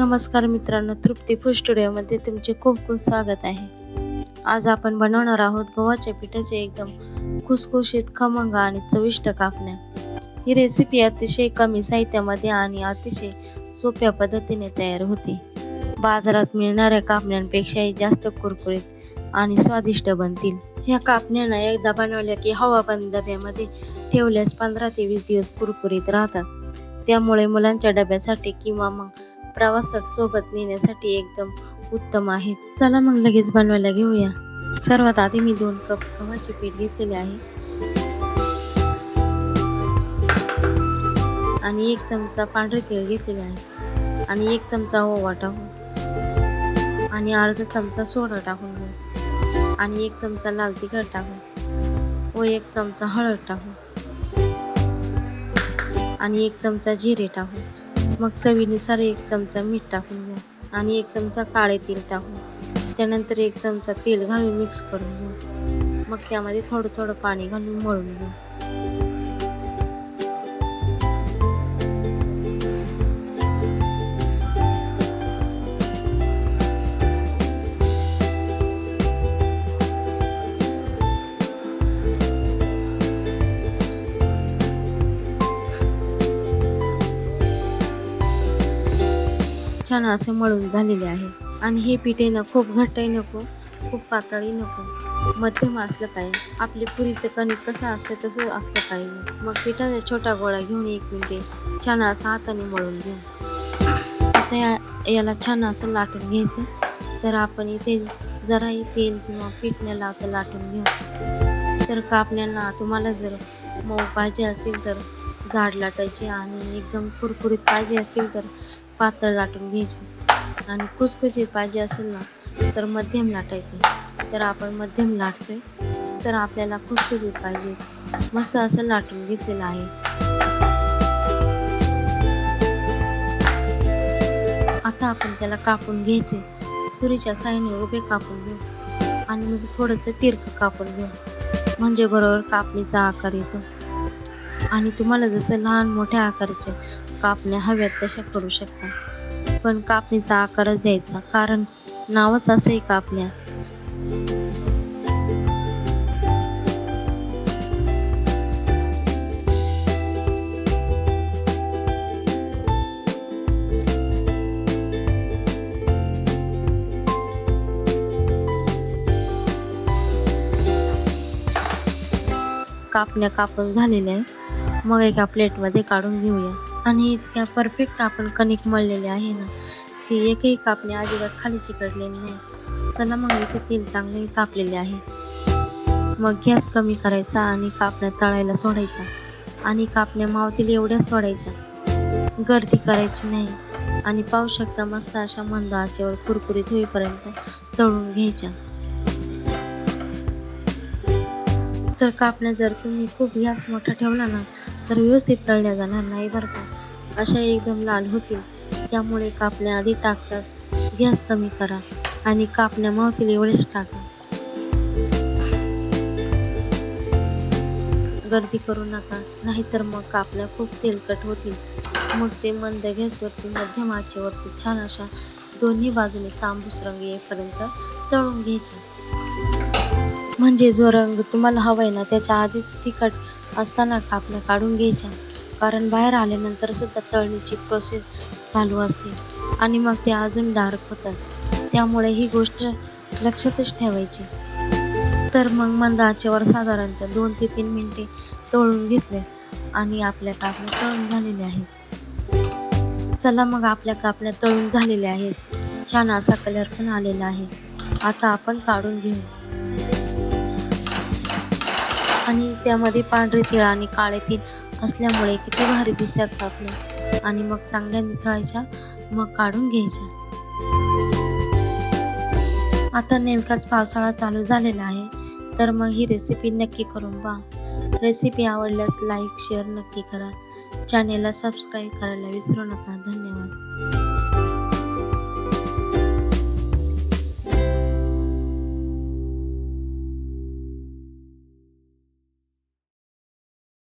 नमस्कार मित्रांनो, तृप्ती फूड स्टुडिओमध्ये तुमचे खूप खूप स्वागत आहे. आज आपण बनवणार आहोत गव्हाच्या पिठाचे एकदम खुसखुशीत, खमंग आणि चविष्ट कापण्या. ही रेसिपी अतिशय कमी साहित्यामध्ये आणि अतिशय सोप्या पद्धतीने तयार होते. बाजारात मिळणाऱ्या कापण्यांपेक्षाही जास्त कुरकुरीत आणि स्वादिष्ट बनतील. ह्या कापण्यांना एकदा बनवल्या की हवाबंद डब्यामध्ये ठेवल्यास 15 ते 20 दिवस कुरकुरीत राहतात. त्यामुळे मुलांच्या डब्यासाठी किंवा मग प्रवासात सोबत नेण्यासाठी एकदम उत्तम आहेत. चला मग लगेच बनवायला घेऊया. सर्वात आधी मी 2 कप गव्हाचे पीठ घेतलेले आहे आणि 1 चमचा पांढरे तीळ घेतलेले आहे आणि 1 चमचा ओवा टाकून आणि अर्धा चमचा सोडा टाकून घेऊ आणि 1 चमचा लाल तिखट टाकून व 1 चमचा हळद टाकून आणि 1 चमचा जिरे टाकून मग चवीनुसार 1 चमचा मीठ टाकून घेऊ आणि 1 चमचा काळे तीळ टाकून त्यानंतर 1 चमचा तेल घालून मिक्स करून घेऊ. मग त्यामध्ये थोडं थोडं पाणी घालून मळून घेऊ. छान असे मळून झालेले आहे आणि हे पीठ ना खूप घट्टही नको, खूप पातळही नको, मध्यम असलं पाहिजे. आपले पुरीचं कणिक कसं असतं तसं असलं पाहिजे. मग पिठाचा छोटा गोळा घेऊन 1 मिनिट छान असं हाताने मळून घेऊ. आता याला छान असं लाटून घ्यायचं. तर आपण इथे जराही तेल किंवा पीठ न लावता लाटून घेऊ. तर कापण्यांना तुम्हाला जर मऊ पाहिजे असतील तर जाड लाटायचे आणि एकदम कुरकुरीत पाहिजे असतील तर पातळ लाटून घ्यायचे आणि खुसखुशीत पाहिजे असेल ना तर मध्यम लाटायचे. तर आपण मध्यम लाटतोय तर आपल्याला खुसखुशीत पाहिजे. मस्त असं लाटून घेतलेलं आहे. आता आपण त्याला कापून घ्यायचे. सुरीच्या साहाय्याने उभे कापून घेऊ आणि मग थोडंसं तिरकं कापून घेऊ म्हणजे बरोबर कापणीचा आकार येतो. आणि तुम्हाला जसं लहान मोठ्या आकाराच्या कापण्या हव्यात तशा करू शकता, पण कापणीचा आकारच द्यायचा कारण नावच असं आहे कापण्या. कापण्या कापून झालेल्या आहे. मग एका प्लेटमध्ये काढून घेऊया आणि इतक्या परफेक्ट आपण कणिक मळलेले आहे ना की एकही कापणी अजिबात खाली चिकटलेली नाही. चला मग इथे तेल चांगले तापलेले आहे. मग गॅस कमी करायचा आणि कापण्या तळायला सोडायच्या आणि कापण्या मावतील एवढ्या सोडायच्या, गर्दी करायची नाही. आणि पाहू शकता मस्त अशा मंद आचेवर कुरकुरीत होईपर्यंत तळून घ्यायच्या. तर कापण्या जर तुम्ही खूप गॅस मोठा ठेवला ना तर व्यवस्थित तळल्या जाणार नाही बरं का. अशा एकदम लाल होतील. त्यामुळे कापण्या आधी टाकतात गॅस कमी करा आणि कापण्या मावतील एवढेच टाका. गर्दी करू नका, नाहीतर मग कापण्या खूप तेलकट होतील. मग ते मंद गॅसवरती मध्यम आचेवरती छान अशा दोन्ही बाजूने तांबूस रंग येईपर्यंत तळून घ्यायचे. म्हणजे जो रंग तुम्हाला हवाय ना त्याच्या आधीच फिकट असताना कापण्या काढून घ्यायच्या, कारण बाहेर आल्यानंतर सुद्धा तळणीची प्रोसेस चालू असते आणि मग ते अजून डार्क होतात. त्यामुळे ही गोष्ट लक्षातच ठेवायची. तर मग मंद आचेवर साधारणतः 2 ते 3 मिनिटे तळून घेतले आणि आपल्या कापण्या तळून झालेल्या आहेत. चला मग आपल्या कापण्या तळून झालेल्या आहेत. छान असा कलर पण आलेला आहे. आता आपण काढून घेऊ आणि त्यामध्ये पांढरे तीळ आणि काळे तीळ असल्यामुळे किती भारी दिसतात कापण्या. आणि मग चांगल्या निथळायच्या, मग काढून घ्यायच्या. आता नेमकाच पावसाळा चालू झालेला आहे, तर मग ही रेसिपी नक्की करून पहा. रेसिपी आवडल्यास लाईक शेअर नक्की करा. चॅनेलला सबस्क्राईब करायला विसरू नका. धन्यवाद.